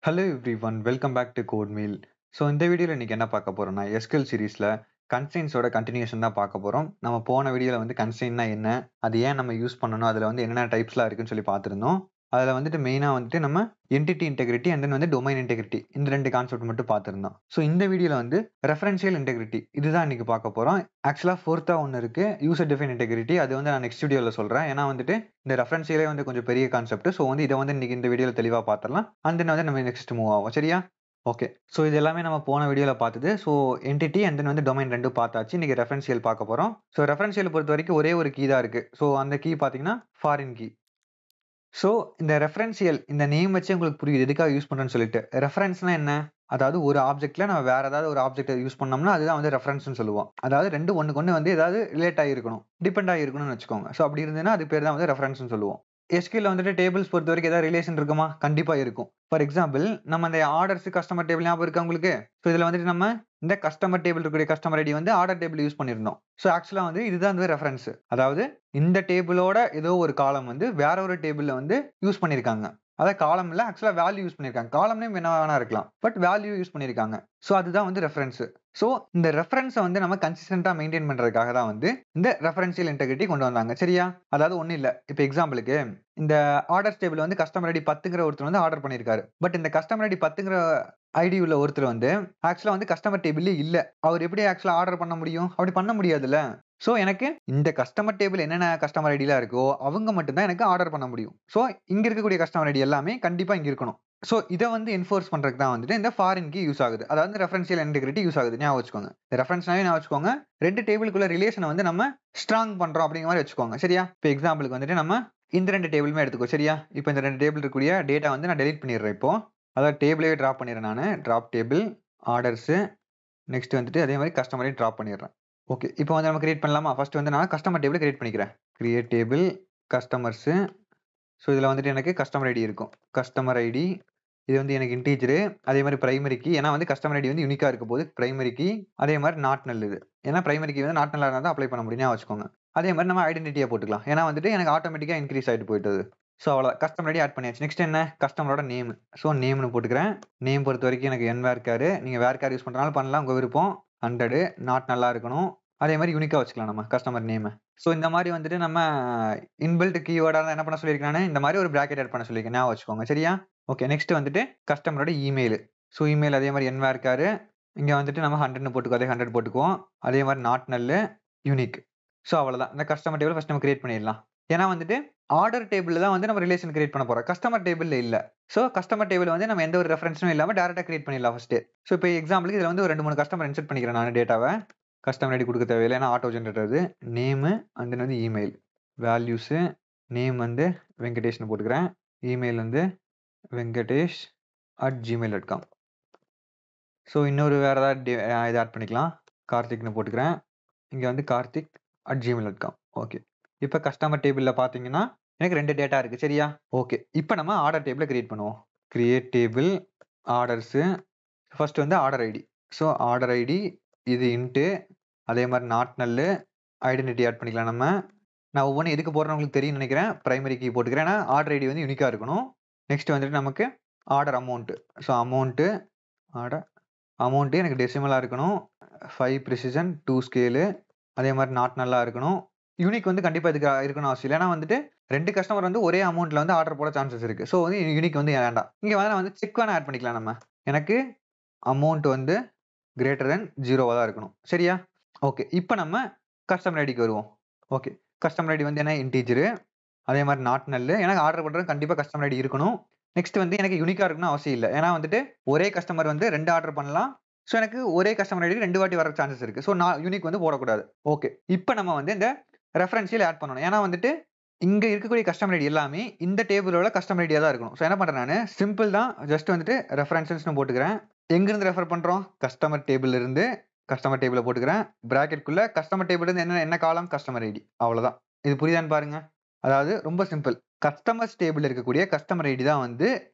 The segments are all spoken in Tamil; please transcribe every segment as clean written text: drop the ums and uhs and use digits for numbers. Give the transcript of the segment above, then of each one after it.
Hello everyone welcome back to code meal. So இந்த வீடியோவில் இன்னைக்கு என்ன பார்க்க போறோம்னா எஸ்கியூஎல் சீரிஸில் கன்ஸ்ட்ரெயின்ஸோட கண்டினியூஷன் தான் பார்க்க போகிறோம். நம்ம போன வீடியோவில் வந்து கன்ஸ்ட்ரெயின்னா என்ன, அது ஏன் நம்ம யூஸ் பண்ணணும், அதில் வந்து என்னென்ன டைப்ஸ்லாம் இருக்குன்னு சொல்லி பார்த்துருந்தோம். அதில் வந்துட்டு மெயினாக வந்துட்டு நம்ம என்டிட்டி இன்டெகிரிட்டி அண்ட் தென் வந்து டொமைன் இன்டெகிரிட்டி இந்த ரெண்டு கான்செப்ட் மட்டும் பார்த்துருந்தோம். ஸோ இந்த வீடியோவில் வந்து ரெஃபரன்ஷியல் இன்டெகிரிட்டி இதுதான் இன்னைக்கு பார்க்க போகிறோம். ஆக்சுவலாக ஃபோர்த்தாக ஒன்று இருக்குது யூசர் டிஃபைன் இன்டெகிரிட்டி, அது வந்து நான் நெக்ஸ்ட் வீடியோவில் சொல்கிறேன். ஏன்னா வந்துட்டு இந்த ரெஃபரன்ஷியலே வந்து கொஞ்சம் பெரிய கான்செப்ட். ஸோ வந்து இதை வந்து இன்னைக்கு இந்த வீடியோவில் தெளிவாக பார்த்துடலாம். அண்ட் தென் வந்து நம்ம நெக்ஸ்ட் மூவ் ஆகும். சரியா? ஓகே. ஸோ இது எல்லாமே நம்ம போன வீடியோவில் பார்த்தது. ஸோ என்டிட்டி அண்ட் தென் வந்து டொமைன் ரெண்டும் பார்த்தாச்சு. இன்னைக்கு ரெஃபரன்ஷியல் பார்க்க போகிறோம். ஸோ ரெஃபரன்ஷியல் பொறுத்த வரைக்கும் ஒரே ஒரு கீ தான் இருக்குது. ஸோ அந்த கீ பார்த்தீங்கன்னா ஃபாரின் கீ. ஸோ இந்த ரெஃபரன்ஷியல் இந்த நேம் வச்சு உங்களுக்கு புரியுது எதுக்காக யூஸ் பண்ணுறேன்னு சொல்லிட்டு. ரெஃபரன்ஸ்னா என்ன? அதாவது ஒரு ஆப்ஜெக்ட்ல நம்ம வேற ஏதாவது ஒரு ஆப்ஜெக்ட் யூஸ் பண்ணோம்னா அதுதான் வந்து ரெஃபரன்ஸ்னு சொல்லுவோம். அதாவது ரெண்டு ஒண்ணுக்கு ஒண்ணு வந்து ஏதாவது ரிலேட் ஆகிருக்கணும், டிபெண்ட் ஆகிருக்கணும்னு வச்சுக்கோங்க. ஸோ அப்படி இருந்ததுன்னா அது பேர் தான் வந்து ரெஃபரன்ஸ்னு சொல்லுவோம். எஸ்கியூஎல்ல வந்துட்டு டேபிள்ஸ் பொறுத்த வரைக்கும் ஏதாவது ரிலேஷன் இருக்குமா? கண்டிப்பா இருக்கும். ஃபார் எக்ஸாம்பிள் நம்ம இந்த ஆர்டர்ஸ் கஸ்டமர் டேபிள் ஞாபகம் இருக்கா உங்களுக்கு? ஸோ இதுல வந்துட்டு நம்ம இந்த கஸ்டமர் டேபிள் இருக்கக்கூடிய கஸ்டமர் ஐடி வந்து ஆர்டர் டேபிள் யூஸ் பண்ணியிருந்தோம். ஸோ ஆக்சுவலா வந்து இதுதான் வந்து ரெஃபரன்ஸ். அதாவது இந்த டேபிளோட ஏதோ ஒரு காலம் வந்து வேற ஒரு டேபிள்ல வந்து யூஸ் பண்ணியிருக்காங்க. அதாவது காலம் இல்ல, ஆக்சுவலா வேல்யூ யூஸ் பண்ணியிருக்காங்க. காலம் நேம் என்ன வேணா இருக்கலாம், பட் வேல்யூ யூஸ் பண்ணியிருக்காங்க. ஸோ அதுதான் வந்து ரெஃபரன்ஸ். ஸோ இந்த ரெஃபரன்ஸை வந்து நம்ம கன்சிஸ்டன்டா மெயின்டைன் பண்றதுக்காக தான் வந்து இந்த ரெஃபரன்ஷியல் இன்டெகிரிட்டி கொண்டு வந்தாங்க. சரியா? அதாவது ஒன்றும் இல்லை, இப்போ எக்ஸாம்பிளுக்கு இந்த ஆர்டர்ஸ் டேபிள் வந்து கஸ்டமர் ஐடி 10ங்கிற ஒருத்தர் வந்து ஆர்டர் பண்ணியிருக்காரு. பட் இந்த கஸ்டமர் ஐடி 10ங்கிற ஐடி உள்ள ஒருத்தர் வந்து ஆக்சுவலா வந்து கஸ்டமர் டேபிள்ல இல்ல. அவர் எப்படி ஆக்சுவலா ஆர்டர் பண்ண முடியும்? அப்படி பண்ண முடியாதுல்ல. ஸோ எனக்கு இந்த கஸ்டமர் டேபிள் என்னென்ன கஸ்டமர் ஐடிலாம் இருக்கோ அவங்க மட்டும் தான் எனக்கு ஆர்டர் பண்ண முடியும். ஸோ இங்க இருக்கக்கூடிய கஸ்டமர் ஐடி எல்லாமே கண்டிப்பா இங்க இருக்கணும். ஸோ இதை வந்து என்ஃபோர்ஸ் பண்றதுக்கு தான் வந்துட்டு இந்த ஃபாரின் கீ யூஸ் ஆகுது. அதாவது ரெஃபரன்ஷியல் இன்டெகிரிட்டி யூஸ் ஆகுது. ஞாபகம் வச்சுக்கோங்க. ரெஃபரன்ஸ்னாவே ஞாபகம் வச்சுக்கோங்க. ரெண்டு டேபிளுக்குள்ள ரிலேஷனை வந்து நம்ம ஸ்ட்ராங் பண்றோம் அப்படிங்கிற மாதிரி வச்சுக்கோங்க. சரியா? இப்போ எக்ஸாம்பிளுக்கு வந்துட்டு நம்ம இந்த ரெண்டு டேபிளுமே எடுத்துக்கோ. சரியா? இப்போ இந்த ரெண்டு டேபிள் இருக்கக்கூடிய டேட்டா வந்து நான் டெலிட் பண்ணிடுறேன். இப்போ அதாவது டேபிளே டிராப் பண்ணிடுறேன். நான் டிராப் டேபிள் ஆர்டர்ஸ் நெக்ஸ்ட் வந்துட்டு அதே மாதிரி கஸ்டமரையும் டிராப் பண்ணிடுறேன். ஓகே. இப்போ வந்து நம்ம கிரியேட் பண்ணலாமா? ஃபர்ஸ்ட் வந்து நான் கஸ்டமர் டேபிள் கிரியேட் பண்ணிக்கிறேன். Create table customers. ஸோ இதில் வந்துட்டு எனக்கு கஸ்டமர் ஐடி இருக்கும். கஸ்டமர் ஐடி இது வந்து எனக்கு இன்டீஜரு. அதே மாதிரி பிரைமரி கீ. ஏன்னா வந்து கஸ்டமர் ஐடி வந்து யூனிக்கா இருக்க போது பிரைமரி கீ. அதே மாதிரி நாட் நல் இது. ஏன்னா பிரைமரி கீ வந்து நாட் நல்லா இருந்தால் தான் அப்ளை பண்ண முடியும். வச்சுக்கோங்க. அதே மாதிரி நம்ம ஐடென்டிட்டியா போட்டுக்கலாம். ஏன்னா வந்துட்டு எனக்கு ஆட்டோமேட்டிக்கா இன்க்ரீஸ் ஆகிட்டு போயிட்டது. ஸோ அவ்வளோதான். கஸ்டமர் ஐடி ஆட் பண்ணியாச்சு. நெக்ஸ்ட் என்ன? கஸ்டமரோட நேம். ஸோ நேம்னு போட்டுக்கிறேன். நேம் பொறுத்த வரைக்கும் எனக்கு வேர்கார். நீங்கள் வேர்கார் யூஸ் பண்ணுறனால பண்ணலாம், உங்கள் விருப்பம். 100 நாட் நல்லா இருக்கணும். அதே மாதிரி யூனிக்கா வச்சுக்கலாம் நம்ம கஸ்டமர் நேம். ஸோ இந்த மாதிரி வந்துட்டு நம்ம இன்பில்ட் கீவேர்டா என்ன பண்ண சொல்லியிருக்கானே இந்த மாதிரி ஒரு பிராக்கெட் ஆட் பண்ண சொல்லியிருக்கேன். ஞாபகம் வச்சுக்கோங்க. சரியா? ஓகே. நெக்ஸ்ட் வந்துட்டு கஸ்டமரோட இமெயில். ஸோ இமெயில் அதே மாதிரி வேர்கார். இங்க வந்துட்டு நம்ம 100ன்னு போட்டுக்கோ. அதே 100 போட்டுக்குவோம். அதே மாதிரி நாட் நல்லு யூனிக். ஸோ அவ்வளோதான். இந்த கஸ்டமர் டேபிள் ஃபர்ஸ்ட் நம்ம கிரியேட் பண்ணிடலாம். ஏன்னா வந்துட்டு ஆர்டர் டேபிள்ல தான் வந்து நம்ம ரிலேஷன் கிரியேட் பண்ண போறோம். கஸ்டமர் டேபிள்ல இல்ல. ஸோ கஸ்டமர் டேபிள் வந்து நம்ம எந்த ஒரு ரெஃபரன்ஸும் இல்லாம டைரக்டா கிரியேட் பண்ணிடலாம் ஃபர்ஸ்ட். ஸோ இப்போ எக்ஸாம்பிளுக்கு இதுல வந்து ஒரு 2, 3 கஸ்டமர் இன்சர்ட் பண்ணிக்கிறேன் நான் டேட்டாவை. கஸ்டமர் ஐடி கொடுக்க தேவையில்லை. ஏன்னா ஆட்டோ ஜெனரேட்டர் அது. நேமு அண்ட் தென் வந்து இமெயில். வேல்யூஸ் நேம் வந்து வெங்கடேஷ்னு போட்டுக்கிறேன். இமெயில் வந்து venkatesh@gmail.com. ஸோ இன்னொரு வேற ஏதாவது இதை ஆட் பண்ணிக்கலாம். கார்த்திக்னு போட்டுக்கிறேன். இங்க வந்து karthik@gmail.com. ஓகே. இப்போ கஸ்டமர் டேபிள்ல பாத்தீங்கன்னா எனக்கு 2 டேட்டா இருக்கு. சரியா? ஓகே. இப்போ நம்ம ஆர்டர் டேபிள கிரியேட் பண்ணுவோம். Create table orders. ஃபர்ஸ்ட் வந்து order ID. So order ID இது இன்ட்டு அதே மாதிரி நாட் நல்லு ஐடென்டிட்டி ஆட் பண்ணிக்கலாம் நம்ம. நான் ஒவ்வொன்றும் எதுக்கு போடுறேன்னு உங்களுக்கு தெரியும்னு நினைக்கிறேன். பிரைமரி கீ போட்டுக்கிறேன். ஏன்னா ஆர்டர் ஐடி வந்து யூனிக்கா இருக்கணும். நெக்ஸ்ட் வந்துட்டு நமக்கு order amount. So amount amount எனக்கு டெசிமலா இருக்கணும். 5 ப்ரிசிஷன் 2 ஸ்கேலு. அதே மாதிரி நாட் நல்லா இருக்கணும். யூனிக் வந்து கண்டிப்பா இதுக்கு இருக்கணும் அவசியம் இல்லை. ஏன்னா வந்துட்டு 2 கஸ்டமர் வந்து ஒரே அமௌண்ட்ல வந்து ஆர்டர் போட சான்சஸ் இருக்கு. ஸோ வந்து யூனிக் வந்து வேண்டாம். இங்க வந்து செக் வேணா ஆட் பண்ணிக்கலாம் நம்ம. எனக்கு அமௌண்ட் வந்து கிரேட்டர் தென் 0வா தான் இருக்கணும். சரியா? ஓகே. இப்போ நம்ம கஸ்டமர் ஐடிக்கு வருவோம். ஓகே. கஸ்டமர் ஐடி வந்து என்ன இன்டீஜரு. அதே மாதிரி நாட் நல்லு. எனக்கு ஆர்டர் பண்றது கண்டிப்பா கஸ்டமர் ஐடி இருக்கணும். நெக்ஸ்ட் வந்து எனக்கு யூனிக்கா இருக்கணும் அவசியம் இல்லை. ஏன்னா வந்துட்டு ஒரே கஸ்டமர் வந்து 2 ஆர்டர் பண்ணலாம். ஸோ எனக்கு ஒரே கஸ்டமர் ஐடி 2 வாட்டி வர சான்சஸ் இருக்கு. ஸோ நான் யூனிக் வந்து போடக்கூடாது. ஓகே. இப்போ நம்ம வந்து இந்த ரெஃபரன்ஷியல் ஆட் பண்ணணும். ஏன்னா வந்துட்டு இங்க இருக்கக்கூடிய கஸ்டமர் ஐடி எல்லாமே இந்த டேபிளோட கஸ்டமர் ஐடியா தான் இருக்கணும். ஸோ என்ன பண்றேன் நானு சிம்பிள் தான். ஜஸ்ட் வந்துட்டு ரெஃபரன்சஸ்னு போட்டுக்கிறேன். எங்க இருந்து ரெஃபர் பண்றோம்? கஸ்டமர் டேபிள்ல இருந்து கஸ்டமர் டேபிள போட்டுக்கிறேன். பிராக்கெட்குள்ள கஸ்டமர் டேபிள் இருந்து என்ன காலம்? Customer ID. அவ்வளவுதான். இது புரியுதான்னு பாருங்க. அதாவது ரொம்ப சிம்பிள். கஸ்டமர்ஸ் டேபிள்ல இருக்கக்கூடிய கஸ்டமர் ஐடி தான் வந்து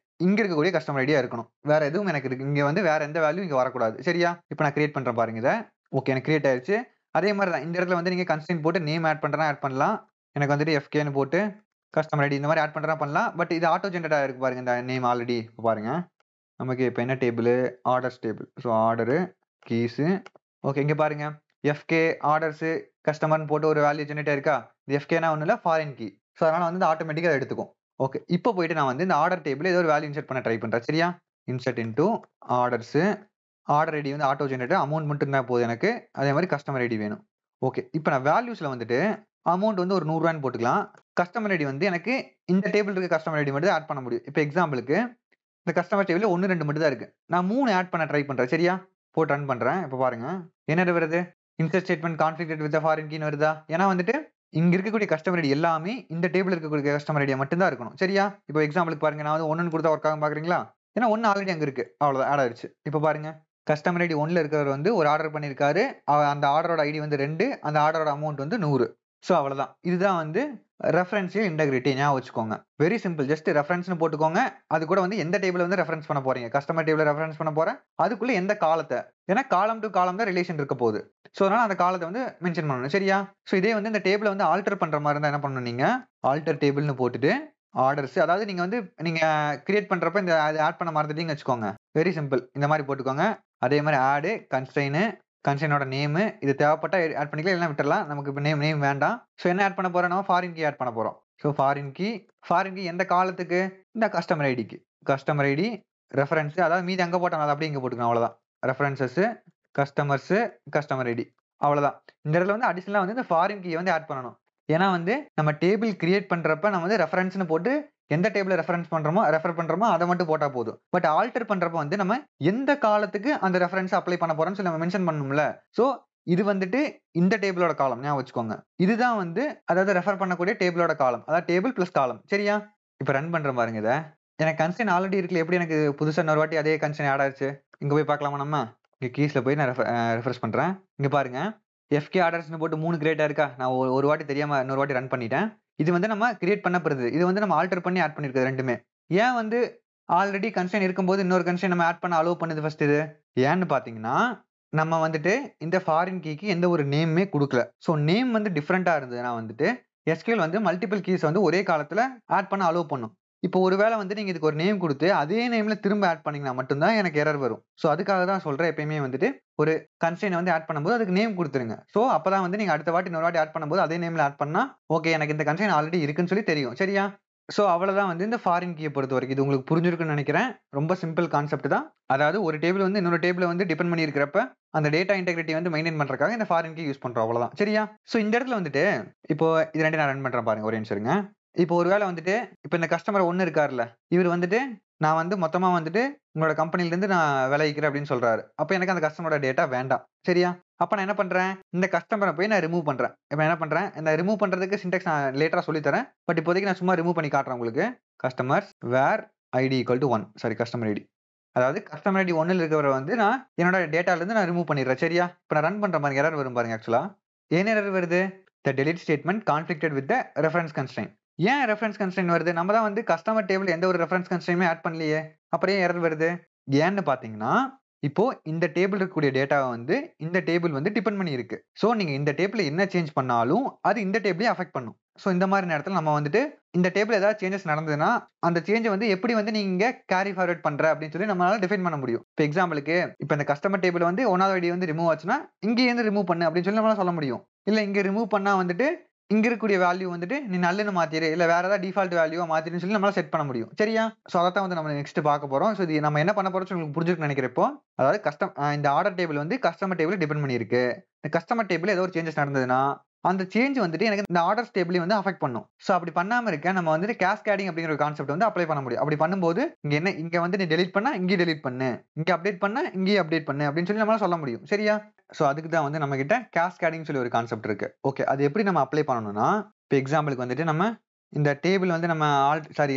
இங்க இருக்கக்கூடிய கஸ்டமர் ஐடியா இருக்கணும். வேற எதுவும் எனக்கு இருக்கு. இங்க வந்து வேற எந்த வேல்யூ இங்க வரக்கூடாது. சரியா? இப்போ நான் கிரியேட் பண்றேன் பாருங்க இத. ஓகே. எனக்கு கிரியேட் ஆயிருச்சு. அதே மாதிரி தான் இந்த இடத்துல வந்து நீங்க கன்ஸ்ட்ரெயின்ட் போட்டு நேம் ஆட் பண்றேன்னா ஆட் பண்ணலாம். எனக்கு வந்துட்டு FKன்னு போட்டு கஸ்டமர் ஐடி இந்த மாதிரி ஆட் பண்றதா பண்ணலாம். பட் இது ஆட்டோ ஜெனரேட் ஆயிருக்கு பாருங்க இந்த நேம் ஆல்ரெடி. இப்போ பாருங்க. நமக்கு இப்போ என்ன table? Orders table. So order, keys. Okay, இங்கே பாருங்க. எஃப்கே ஆர்டர்ஸு கஸ்டமர்னு போட்டு ஒரு வேல்யூ ஜெனரேட் ஆயிருக்கா? இது எஃப்கேனா ஒன்றும் இல்லை, ஃபாரின் கீ. ஸோ அதனால வந்து ஆட்டோமேட்டிக்காக எடுத்துக்கும். ஓகே, இப்போ போயிட்டு நான் வந்து இந்த ஆர்டர் டேபிள் ஏதோ ஒரு வேல்யூ இன்சர்ட் பண்ண ட்ரை பண்ணுறேன். சரியா? Insert into orders. Order ID வந்து ஆட்டோ ஜெனரேட்டர், அமௌண்ட் மட்டும் இருந்தால் போதும் எனக்கு. அதே மாதிரி கஸ்டமர் ஐடி வேணும். ஓகே, இப்போ நான் வேல்யூஸில் வந்துட்டு அமௌண்ட் வந்து ஒரு 100 ரூபான்னு போட்டுக்கலாம். கஸ்டமர் ஐடி வந்து எனக்கு இந்த டேபிள் இருக்க கஸ்டமர் ஐடி மட்டும் ஆட் பண்ண முடியும். இப்போ எக்ஸாம்பிளுக்கு இந்த கஸ்டமர் டேபிள்ல 1, 2 மட்டும் தான் இருக்கு. நான் 3 ஆட் பண்ண ட்ரை பண்றேன். சரியா? போட்டு ரன் பண்றேன். இப்போ பாருங்க. என்ன வருது? Insert statement conflicted with foreign கீன்னு வருதா? ஏன்னா வந்துட்டு இங்க இருக்கக்கூடிய கஸ்டமர் ஐடி எல்லாமே இந்த டேபிள் இருக்கக்கூடிய கஸ்டமர் ஐடியா மட்டும் தான் இருக்கணும். சரியா? இப்போ எக்ஸாம்பிளுக்கு பாருங்க. நான் வந்து 1ன்னு கொடுத்தா ஒர்க் ஆகும் பாக்குறீங்களா? ஏன்னா 1 ஆல்ரெடி அங்க இருக்கு. அவ்வளவுதான், ஆட் ஆயிடுச்சு. இப்போ பாருங்க. கஸ்டமர் ஐடி 1ல இருக்கிறவர் வந்து ஒரு ஆர்டர் பண்ணியிருக்காரு. அந்த ஆர்டரோட ஐடி வந்து 2, அந்த ஆர்டரோட அமௌண்ட் வந்து 100. ஸோ அவ்வளவுதான். இதுதான் வந்து ரெஃபரன்ஷியல் இன்டெகிரிட்டி. ஞாபகம் வச்சுக்கோங்க. Very simple. ஜஸ்ட் ரெஃபரன்ஸ்னு போட்டுக்கோங்க. அது கூட வந்து எந்த டேபிள் வந்து ரெஃபரன்ஸ் பண்ண போறீங்க? கஸ்டமர் டேபிள் ரெஃபரன்ஸ் பண்ண போறேன். அதுக்குள்ள எந்த காலத்தை? ஏன்னா காலம் டு காலம் தான் ரிலேஷன் இருக்க போகுது. ஸோ அதனால அந்த காலத்தை வந்து மென்ஷன் பண்ணணும். சரியா? ஸோ இதே வந்து இந்த டேபிளை வந்து ஆல்டர் பண்ற மாதிரி இருந்தா என்ன பண்ணணும்? நீங்க ஆல்டர் டேபிள்னு போட்டுட்டு ஆர்டர்ஸ், அதாவது நீங்க கிரியேட் பண்றப்ப இந்த ஆட் பண்ண மறந்துட்டீங்கன்னு வச்சுக்கோங்க. Very simple. இந்த மாதிரி போட்டுக்கோங்க. அதே மாதிரி ஆடு கன்ஸ்ட்ரெயின், கன்ஸ்ட்ரெயினோட நேம், இது தேவைப்பட்டா ஆட் பண்ணிக்கலாம், இல்லைன்னா விட்டுறலாம். நமக்கு இப்போ நேம் வேண்டாம். ஸோ என்ன ஆட் பண்ண போறோம்? நம்ம ஃபாரின் கீ ஆட் பண்ண போறோம். ஸோ ஃபாரின் கீ எந்த காலத்துக்கு? இந்த கஸ்டமர் ஐடிக்கு. கஸ்டமர் ஐடி ரெஃபரன்ஸ், அதாவது மீதி அங்கே போட்டோம், அதை அப்படியே இங்கே போட்டுக்கணும். அவ்வளோதான். References, customers, customer ID. அவ்வளோதான். இந்த இடத்துல வந்து அடிஷனலாக வந்து இந்த ஃபாரின் கீ வந்து ஆட் பண்ணணும். ஏன்னா வந்து நம்ம டேபிள் கிரியேட் பண்றப்ப நம்ம வந்து ரெஃபரன்ஸ்னு போட்டு எந்த டேபிள ரெஃபர் பண்றோமோ அதை மட்டும் போட்டா போதும். பட் ஆல்டர் பண்றப்ப வந்து நம்ம எந்த காலத்துக்கு அந்த ரெஃபரன்ஸ் அப்ளை பண்ண போறோம்னு சொல்லி நம்ம மென்ஷன் பண்ணணும்ல. சோ இது வந்துட்டு இந்த டேபிளோட காலம். ஞாபகம் வச்சுக்கோங்க. இதுதான் வந்து அதாவது ரெஃபர் பண்ணக்கூடிய டேபிளோட காலம். அதாவது டேபிள் பிளஸ் காலம். சரியா? இப்போ ரன் பண்ற பாருங்க இத. எனக்கு கன்ஸ்ட்ரெயின் ஆல்ரெடி இருக்குல்ல, எப்படி எனக்கு புதுசா இன்னொரு வாட்டி அதே கன்ஸ்ட்ரெயின் ஆட் ஆச்சு? இங்க போய் பார்க்கலாமா நம்ம? இங்க கீஸ்ல போய் நான் ரெஃப்ரெஷ் பண்றேன். இங்க பாருங்க. எஃப்கே ஆர்டர்ஸ்னு போட்டு 3 கிரியேட் ஆயிருக்கா? நான் ஒரு வாட்டி தெரியாம இன்னொரு வாட்டி ரன் பண்ணிட்டேன். இது வந்து நம்ம கிரியேட் பண்ணப்படுது. இது வந்து நம்ம ஆல்டர் பண்ணி ஆட் பண்ணியிருக்கிறது ரெண்டுமே. ஏன் வந்து ஆல்ரெடி கன்ஸ்ட்ரெயின் இருக்கும்போது இன்னொரு கன்ஸ்ட்ரெயின் நம்ம ஆட் பண்ண அலோவ் பண்ணுது ஃபர்ஸ்ட் இது? ஏன்னு பார்த்தீங்கன்னா, நம்ம வந்துட்டு இந்த ஃபாரின் கீக்கு எந்த ஒரு நேமுமே குடுக்கல. ஸோ நேம் வந்து டிஃபரெண்ட்டா இருந்ததுன்னா வந்துட்டு எஸ்கியூஎல் வந்து மல்டிபிள் கீஸ் வந்து ஒரே காலத்துல ஆட் பண்ண அலோவ் பண்ணும். இப்போ ஒருவேளை வந்து நீங்க இதுக்கு ஒரு நேம் குடுத்து அதே நேம்ல திரும்ப ஆட் பண்ணீங்கன்னா மட்டும் தான் எனக்கு எரர் வரும். ஸோ அதுக்காக தான் சொல்றேன், எப்பயுமே வந்துட்டு ஒரு கன்ஸ்ட்ரெயின வந்து ஆட் பண்ணும்போது அதுக்கு நேம் குடுத்துருங்க. ஸோ அப்பதான் வந்து நீங்க அடுத்த வாட்டி இன்னொரு வாட்டி ஆட் பண்ணும்போது அதே நேம்ல ஆட் பண்ணா, ஓகே எனக்கு இந்த கன்ஸ்ட்ரெயின் ஆல்ரெடி இருக்குன்னு சொல்லி தெரியும். சரியா? ஸோ அவ்வளவுதான் வந்து இந்த ஃபாரின் கீய பொறுத்தவரைக்கும். இது உங்களுக்கு புரிஞ்சிருக்கும்னு நினைக்கிறேன். ரொம்ப சிம்பிள் கான்செப்ட் தான். அதாவது ஒரு டேபிள் வந்து இன்னொரு டேபிள வந்து டிபெண்ட் பண்ணி இருக்கிறப்ப அந்த டேட்டா இன்டெகிரிட்டி வந்து மெயின்டெயின் பண்றதுக்காக இந்த ஃபாரின் கீ யூஸ் பண்றோம். அவ்வளவுதான். சரியா? ஸோ இந்த இடத்துல வந்துட்டு இப்போ இது 2 நான் ரன் பண்றேன் பாருங்க. ஒரே நிமிஷம் இருங்க. இப்போ ஒருவேளை வந்துட்டு இப்ப இந்த கஸ்டமர் 1 இருக்காருல்ல, இவரு வந்துட்டு நான் வந்து மொத்தமா வந்துட்டு உங்களோட கம்பெனில இருந்து நான் விலகிக்கிறேன் அப்படின்னு சொல்றாரு. அப்ப எனக்கு அந்த கஸ்டமரோட டேட்டா வேண்டாம். சரியா? அப்ப நான் என்ன பண்றேன்? இந்த கஸ்டமர போய் நான் ரிமூவ் பண்றேன். இப்ப என்ன பண்றேன்? இந்த ரிமூவ் பண்றதுக்கு சின்டாக்ஸ் நான் லேட்டரா சொல்லி தரேன். பட் இப்போதைக்கு நான் சும்மா ரிமூவ் பண்ணி காட்டுறேன் உங்களுக்கு. Customers where ID equal to 1. Sorry, customer ID. அதாவது கஸ்டமர் ஐடி 1ல இருக்கிறவரை வந்து நான் என்னோட டேட்டால இருந்து நான் ரிமூவ் பண்ணிடுறேன். சரியா? இப்ப நான் ரன் பண்ற மாதிரி எரர் வரும் பாருங்க. ஆக்சுவலா என்ன எரர் வருது? The delete statement conflicted with the reference constraint. ஏன் ரெஃபரன்ஸ் கன்ஸ்ட்ரெயின் வருது? நம்ம தான் வந்து கஸ்டமர் டேபிள் எந்த ஒரு ரெஃபரன்ஸ் கன்ஸ்ட்ரெயினுமே ஆட் பண்ணலையே. அப்புறம் ஏன் எரர் வருது? ஏன்னு பார்த்தீங்கன்னா, இப்போ இந்த டேபிள் இருக்கக்கூடிய டேட்டாவ வந்து இந்த டேபிள் வந்து டிபெண்ட் பண்ணி இருக்கு. சோ நீங்க இந்த டேபிள்ல என்ன சேஞ்ச் பண்ணாலும் அது இந்த டேபிளையும் அஃபெக்ட் பண்ணும். சோ இந்த மாதிரி நேரத்துல நம்ம வந்துட்டு இந்த டேபிள்ல ஏதாவது சேஞ்சஸ் நடந்ததுன்னா அந்த சேஞ்ச வந்து எப்படி வந்து நீங்க கேரி ஃபார்வர்ட் பண்ற அப்படின்னு சொல்லி நம்மளால டிஃபைன் பண்ண முடியும். இப்போ எக்ஸாம்பிளுக்கு இப்போ இந்த கஸ்டமர் டேபிள் வந்து 1வது ஐடி வந்து ரிமூவ் ஆச்சுன்னா இங்கே இருந்து ரிமூவ் பண்ணு அப்படின்னு சொல்லி நம்மளால சொல்ல முடியும். இல்ல இங்க ரிமூவ் பண்ணா வந்துட்டு இங்க இருக்கக்கூடிய வேல்யூ வந்துட்டு நீ நல்லுன்னு மாத்திரு, இல்ல வேற ஏதாவது டிஃபால்ட் வேல்யூவா மாத்திருன்னு சொல்லி நம்மளால செட் பண்ண முடியும். சரியா? சோ அதத்தான் வந்து நம்ம நெக்ஸ்ட் பார்க்க போறோம். சோ இது நம்ம என்ன பண்ண போறோம்னு உங்களுக்கு புரிஞ்சிருக்கும்னு நினைக்கிறேன் இப்போ. அதாவது இந்த ஆர்டர் டேபிள் வந்து கஸ்டமர் டேபிள் டிபெண்ட் பண்ணி இருக்கு. இந்த கஸ்டமர் டேபிள் ஏதோ ஒரு சேஞ்சஸ் நடந்ததுன்னா அந்த சேஞ்ச் வந்துட்டு எனக்கு இந்த ஆர்டர்ஸ் டேபிளையும் வந்து அஃபெக்ட் பண்ணும். சோ அப்படி பண்ணாம இருக்க நம்ம வந்துட்டு கேஸ்கேடிங் அப்படிங்கிற ஒரு கான்செப்ட் வந்து அப்ளை பண்ண முடியும். அப்படி பண்ணும்போது இங்க வந்து நீ டெலீட் பண்ணா இங்கே டெலீட் பண்ணு, இங்க அப்டேட் பண்ணா இங்கே அப்டேட் பண்ணு அப்படின்னு சொல்லி நம்மளால சொல்ல முடியும். சரியா? சோ அதுக்கு தான் வந்து நம்ம கிட்ட கேஸ்கேடிங் சொல்லி ஒரு கான்செப்ட் இருக்கு. ஓகே, அது எப்படி நம்ம அப்ளை பண்ணணும்னா, இப்போ எக்ஸாம்பிளுக்கு வந்துட்டு நம்ம இந்த டேபிள் வந்து நம்ம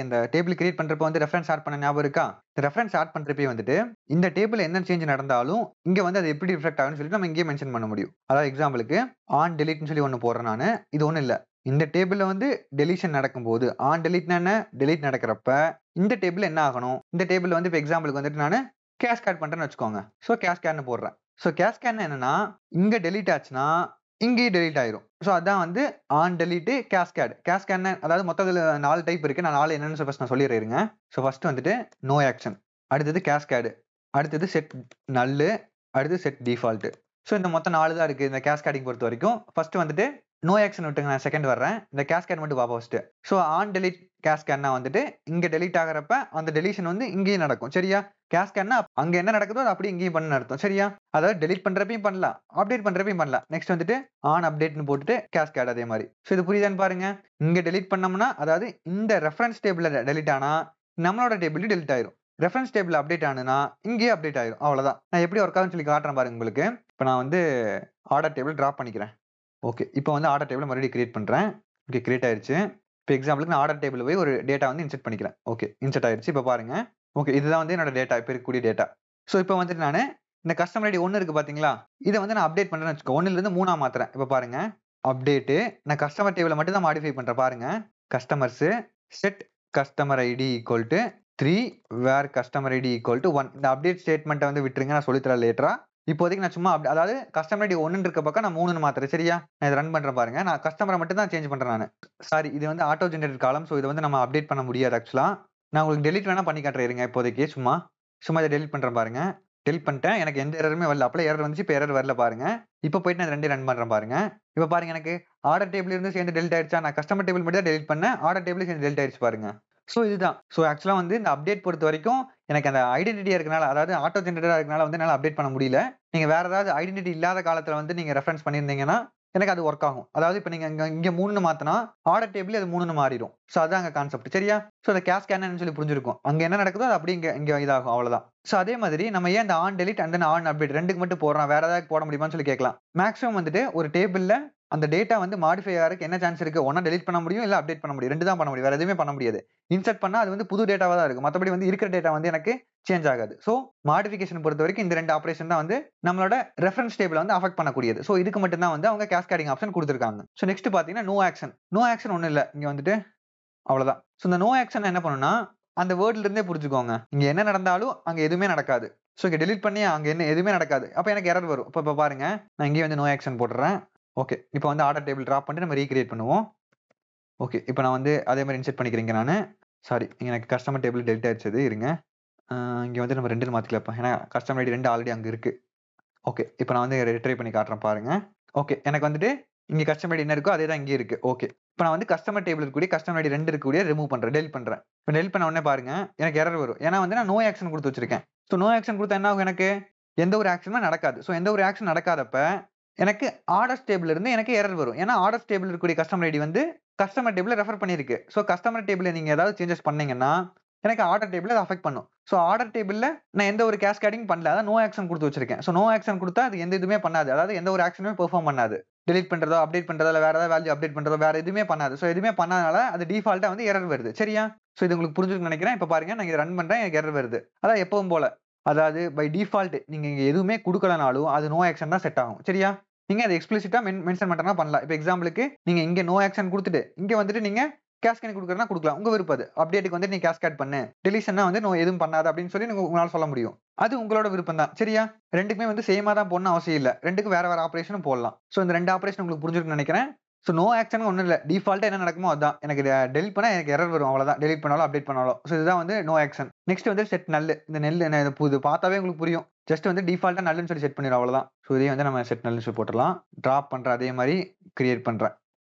இந்த டேபிள் கிரியேட் பண்றப்ப வந்து ரெஃபரன்ஸ் ஆட் பண்ண ஞாபகம் இருக்கா? இந்த ரெஃபரன்ஸ் ஆட் பண்றப்பே வந்துட்டு இந்த டேபிள்ல என்ன சேஞ்ச் நடந்தாலும் இங்க வந்து அது எப்படி ரிஃப்ளெக்ட் ஆகும்னு சொல்லிட்டு நம்ம இங்கேயே மென்ஷன் பண்ண முடியும். அதாவது எக்ஸாம்பிளுக்கு ஆன் டெலீட்னு சொல்லி ஒன்னு போடுறேன் நானு. இது ஒண்ணும் இல்ல. இந்த டேபிள்ல வந்து டெலிஷன் நடக்கும்போது ஆன் டெலீட்னா என்ன? டெலீட் நடக்கிறப்ப இந்த டேபிள் என்ன ஆகணும்? இந்த டேபிள் வந்து இப்போ எக்ஸாம்பிளுக்கு வந்துட்டு நானு கேஸ்கேட் பண்றேன்னு வச்சுக்கோங்க. சோ கேஸ்கேட்னு போடுறேன். சோ கேஸ்கேட்னா என்னன்னா இங்க டெலீட் ஆச்சுன்னா இங்கேயும் டெலீட் ஆயிரும். சோ அதான் வந்து ஆன் டெலீட் கேஸ்கேட். கேஸ்கேட்னா அதாவது மொத்தத்துல 4 டைப் இருக்கு. நான் 4 என்னன்னு ஃபர்ஸ்ட் நான் சொல்லிடுறேன் இருங்க. சோ ஃபர்ஸ்ட் வந்துட்டு நோ ஆக்ஷன். அடுத்தது கேஸ்கேடு, அடுத்தது செட் நல்லு, அடுத்து செட் டிஃபால்ட். ஸோ இந்த மொத்தம் 4 தான் இருக்கு இந்த கேஸ்கேடிங் பொறுத்த வரைக்கும். ஃபர்ஸ்ட் வந்துட்டு நோ ஆக்ஷன் விட்டுங்க, நான் செகண்ட் வர்றேன். இந்த கேஸ்கேட் மட்டும் பார்ப்போம் ஃபர்ஸ்ட். ஸோ ஆன் டெலிட் கேஸ்கேட்னா வந்துட்டு இங்க டெலிட் ஆகிறப்ப அந்த டெலிஷன் வந்து இங்கேயும் நடக்கும். சரியா? கேஸ்கேட்னா அங்க என்ன நடக்குதோ அது அப்படியே இங்கேயும் பண்ண அர்த்தம். சரியா? அதாவது டெலிட் பண்றப்பையும் பண்ணலாம், அப்டேட் பண்றப்பையும் பண்ணலாம். நெக்ஸ்ட் வந்துட்டு ஆன் அப்டேட்னு போட்டுட்டு கேஸ்கேட் அதே மாதிரி. ஸோ இது புரியுதான்னு பாருங்க. இங்க டெலிட் பண்ணோம்னா அதாவது இந்த ரெஃபரன்ஸ் டேபிள்ல டெலிட் ஆனா நம்மளோட டேபிள் டெலிட் ஆயிரும். ரெஃபரன்ஸ் டேபிள் அப்டேட் ஆனுனா இங்கேயே அப்டேட் ஆயிரும். அவ்வளவுதான். நான் எப்படி ஒர்க் ஆகும்னு சொல்லி காட்டுறேன் பாருங்க உங்களுக்கு. இப்போ நான் வந்து ஆர்டர் டேபிள் டிராப் பண்ணிக்கிறேன். ஓகே, இப்போ வந்து ஆர்டர் டேபிள் மறுபடியும் கிரியேட் பண்றேன். ஓகே, கிரியேட் ஆயிருச்சு. இப்போ எக்ஸாம்பிளுக்கு நான் ஆர்டர் டேபிள் போய் ஒரு டேட்டா வந்து இன்செர்ட் பண்ணிக்கிறேன். ஓகே, இன்செர்ட் ஆயிருச்சு. இப்போ பாருங்க. ஓகே, இதுதான் வந்து என்னோட டேட்டா, இப்போ இருக்கக்கூடிய டேட்டா. ஸோ இப்போ வந்துட்டு நான் இந்த கஸ்டமர் ஐடி 1 இருக்கு பாத்தீங்களா, இதை வந்து நான் அப்டேட் பண்றேன்னு வச்சுக்கோ. 1ல இருந்து 3 மாத்துறேன். இப்போ பாருங்க, அப்டேட் நான் கஸ்டமர் டேபிளை மட்டும் தான் மாடிஃபை பண்றேன். பாருங்க, customers set customer ID equal to 3 where customer ID equal to 1. இந்த அப்டேட் ஸ்டேட்மெண்ட்டை வந்து விட்டுருங்க, நான் சொல்லித்தரேன் லேட்டரா. இப்போதைக்கு நான் சும்மா அதாவது கஸ்டமர் ஐடி 1 இருக்க பக்கம் நான் 3 மாத்துறேன். சரியா? நான் இதை ரன் பண்றேன் பாருங்க. நான் கஸ்டமரை மட்டும் தான் சேஞ்ச் பண்றேன் நான். சாரி, இது வந்து ஆட்டோ ஜெனரேட் காலம். ஸோ இதை வந்து நம்ம அப்டேட் பண்ண முடியாது ஆக்சுவலா. நான் உங்களுக்கு டெலிட் வேணா பண்ணி காட்டுறேன் இருங்க. இப்போதைக்கு சும்மா இதை டெலிட் பண்றேன் பாருங்க. டெலிட் பண்ணிட்டேன். எனக்கு எந்த எரருமே வரல. அப்பல எரர் வந்துச்சு, இப்போ எரர் வரல பாருங்க. இப்போ போயிட்டு நான் ரெண்டையும் ரன் பண்றேன் பாருங்க. இப்போ பாருங்க, எனக்கு ஆர்டர் டேபிள் இருந்து சேர்ந்து டெலிட் ஆயிடுச்சா? நான் கஸ்டமர் டேபிள் மட்டும் தான் டெலிட் பண்ணேன், ஆர்டர் டேபிள் சேர்ந்து டெலிட் ஆயிடுச்சு பாருங்க. ஸோ இதுதான். ஸோ ஆக்சுவலா வந்து இந்த அப்டேட் பொறுத்த வரைக்கும் எனக்கு அந்த ஐடென்டிட்டியா இருக்கனால, அதாவது ஆட்டோ ஜெனரேட்டரா இருக்கனால வந்து என்னால அப்டேட் பண்ண முடியல. நீங்க வேற ஏதாவது ஐடென்டிட்டி இல்லாத காலத்துல வந்து நீங்க ரெஃபரன்ஸ் பண்ணியிருந்தீங்கன்னா எனக்கு அது ஒர்க் ஆகும். அதாவது இப்போ நீங்க இங்க 3ன்னு மாத்தினா ஆர்டர் டேபிள் அது 3ன்னு மாறிடும். ஸோ அதான் அங்க கான்செப்ட். சரியா? ஸோ அந்த கேஸ்கேட்னு சொல்லி புரிஞ்சிருக்கும். அங்க என்ன நடக்குதோ அது அப்படியே இங்க இதாகும். அவ்வளவுதான். ஸோ அதே மாதிரி நம்ம ஏன் இந்த on delete and then on update ரெண்டுக்கு மட்டும் போடுறோம், வேற ஏதாவது போட முடியுமான்னு சொல்லி கேட்கலாம். மேக்ஸிமம் வந்துட்டு ஒரு டேபிள்ல அந்த டேட்டா வந்து மாடிஃபை ஆகிறதுக்கு என்ன சான்ஸ் இருக்கு? ஒன்னா டெலிட் பண்ண முடியும், இல்ல அப்டேட் பண்ண முடியும். 2 தான் பண்ண முடியும், வேற எதுவுமே பண்ண முடியாது. இன்சர்ட் பண்ணா அது வந்து புது டேட்டாவா தான் இருக்கும். மத்தபடி வந்து இருக்கிற டேட்டா வந்து எனக்கு சேஞ்ச் ஆகாது. ஸோ மாடிஃபிகேஷன் பொறுத்த வரைக்கும் இந்த 2 ஆபரேஷன் தான் வந்து நம்மளோட ரெஃபரன்ஸ் டேபிள வந்து அஃபெக்ட் பண்ணக்கூடியது. ஸோ இதுக்கு மட்டும் தான் வந்து அவங்க கேஸ்கேடிங் ஆப்ஷன் கொடுத்திருக்காங்க. ஸோ நெக்ஸ்ட் பாத்தீங்கன்னா நோ ஆக்ஷன். நோ ஆக்ஷன் ஒண்ணும் இல்ல. இங்க வந்துட்டு அவ்வளவுதான். ஸோ இந்த நோ ஆக்ஷன் என்ன பண்ணும்னா அந்த வேர்ட்ல இருந்தே புரிஞ்சுக்கோங்க. இங்க என்ன நடந்தாலும் அங்க எதுவுமே நடக்காது. ஸோ இங்க டெலிட் பண்ணி அங்க என்ன எதுவுமே நடக்காது. அப்ப எனக்கு எரர் வரும். இப்போ பாருங்க, நான் இங்கே வந்து நோ ஆக்ஷன் போட்டுறேன். ஓகே, இப்போ வந்து ஆர்டர் டேபிள் டிராப் பண்ணிட்டு நம்ம ரீகிரியேட் பண்ணுவோம். ஓகே, இப்போ நான் வந்து அதே மாதிரி இன்செர்ட் பண்ணிக்கிறேங்க நானு. சாரி, எனக்கு கஸ்டமர் டேபிள் டெலிட் ஆயிடுச்சு. இருங்க, இங்க வந்து நம்ம 2ன்னு மாத்திக்கலாம். ஏன்னா கஸ்டமர் ஐடி 2 ஆல்ரெடி அங்க இருக்கு. ஓகே, இப்போ நான் வந்து ரிட்ரை பண்ணி காட்டுறேன் பாருங்க. ஓகே, எனக்கு வந்துட்டு இங்க கஸ்டமர் ஐடி என்ன இருக்கோ அதே தான் இங்கே இருக்கு. ஓகே, இப்போ நான் வந்து கஸ்டமர் டேபிள் இருக்கக்கூடிய கஸ்டமர் ஐடி 2 இருக்கக்கூடிய ரிமூவ் பண்றேன், டெலிட் பண்றேன். இப்போ டெலிட் பண்ண உடனே பாருங்க எனக்கு எரர் வரும். ஏன்னா வந்து நான் நோ ஆக்ஷன் கொடுத்து வச்சிருக்கேன். ஸோ நோ ஆக்ஷன் கொடுத்தா என்ன ஆகும்? எனக்கு எந்த ஒரு ஆக்ஷனுமே நடக்காது. ஸோ எந்த ஒரு ஆக்ஷன் நடக்காதப்ப எனக்கு ஆர்டர்ஸ் டேபிள் இருந்து எனக்கு எரர் வரும். ஏன்னா ஆர்டர்ஸ் டேபிள் இருக்கக்கூடிய கஸ்டமர் ஐடி வந்து கஸ்டமர் டேபிள் ரெஃபர் பண்ணிருக்கு. ஸோ கஸ்டமர் டேபிள்ல நீங்க ஏதாவது சேஞ்சஸ் பண்ணீங்கன்னா எனக்கு ஆர்டர் டேபிள் அதை அஃபெக்ட் பண்ணும். ஸோ ஆர்டர் டேபிள்ல நான் எந்த ஒரு கேஸ்கேடிங் பண்ணல, அதான் நோ ஆக்ஷன் கொடுத்து வச்சிருக்கேன். ஸோ நோ ஆக்ஷன் கொடுத்தா அது எந்த இதுவுமே பண்ணாது. அதாவது எந்த ஒரு ஆக்ஷனுமே பெர்ஃபார்ம் பண்ணாது. டெலிட் பண்றதோ, அப்டேட் பண்றதோ, இல்ல வேற ஏதாவது வேல்யூ அப்டேட் பண்றதோ, வேற எதுவுமே பண்ணாது. ஸோ எதுவுமே பண்ணாதனால அது டிஃபால்ட்டா வந்து எரர் வருது. சரியா? ஸோ இது உங்களுக்கு புரிஞ்சுக்கணும்னு நினைக்கிறேன். இப்போ பாருங்க, நான் இதை ரன் பண்றேன், எனக்கு எரர் வருது. அதான் எப்பவும் போல. அதாவது பை டிஃபால்ட் நீங்க இங்க எதுவுமே கொடுக்கலனாலும் அது நோ ஆக்ஷன் தான் செட் ஆகும். சரியா? நீங்க அதை எக்ஸ்பிளிசிட்டா மென்ஷன் பண்றனா பண்ணலாம். இப்போ எக்ஸாம்பிளுக்கு நீங்க இங்க நோ ஆக்ஷன் கொடுத்துட்டு இங்க வந்துட்டு நீங்க கேஸ்கேட் கொடுக்கறனா கொடுக்கலாம். உங்க விருப்பம் அது. அப்டேட்டுக்கு வந்து நீங்க கேஸ்கேட் பண்ணு, டெலிஷன்னா வந்து நோ எதுவும் பண்ணாத அப்படின்னு சொல்லி உங்களால சொல்ல முடியும். அது உங்களோட விருப்பம் தான். சரியா? ரெண்டுக்குமே வந்து சேமா தான் போடணும் அவசியம் இல்ல. ரெண்டுக்கும் வேற வேற ஆபரேஷனும் போடலாம். ஸோ இந்த 2 ஆபரேஷன் உங்களுக்கு புரிஞ்சிருக்கும்னு நினைக்கிறேன். ஸோ நோ ஆக்ஷன் ஒன்றும் இல்ல. டிஃபால்ட்டா என்ன நடக்குமோ அதான். எனக்கு டெலிட் பண்ணா எனக்கு எரர் வரும். அவ்வளவுதான். டெலிட் பண்ணாலும் அப்டேட் பண்ணாலும். ஸோ இதுதான் வந்து நோ ஆக்ஷன். நெக்ஸ்ட் வந்து செட் நல். இந்த நெல் இது பார்த்தாவே உங்களுக்கு புரியும். ஜஸ்ட் வந்து டிஃபால்ட்டா நல்லுன்னு சொல்லி செட் பண்ணிடும். அவ்வளவுதான். ஸோ இதையும் வந்து நம்ம செட் நல்லுன்னு சொல்லி போட்டுடலாம். டிராப் பண்றேன், அதே மாதிரி கிரியேட் பண்றேன்.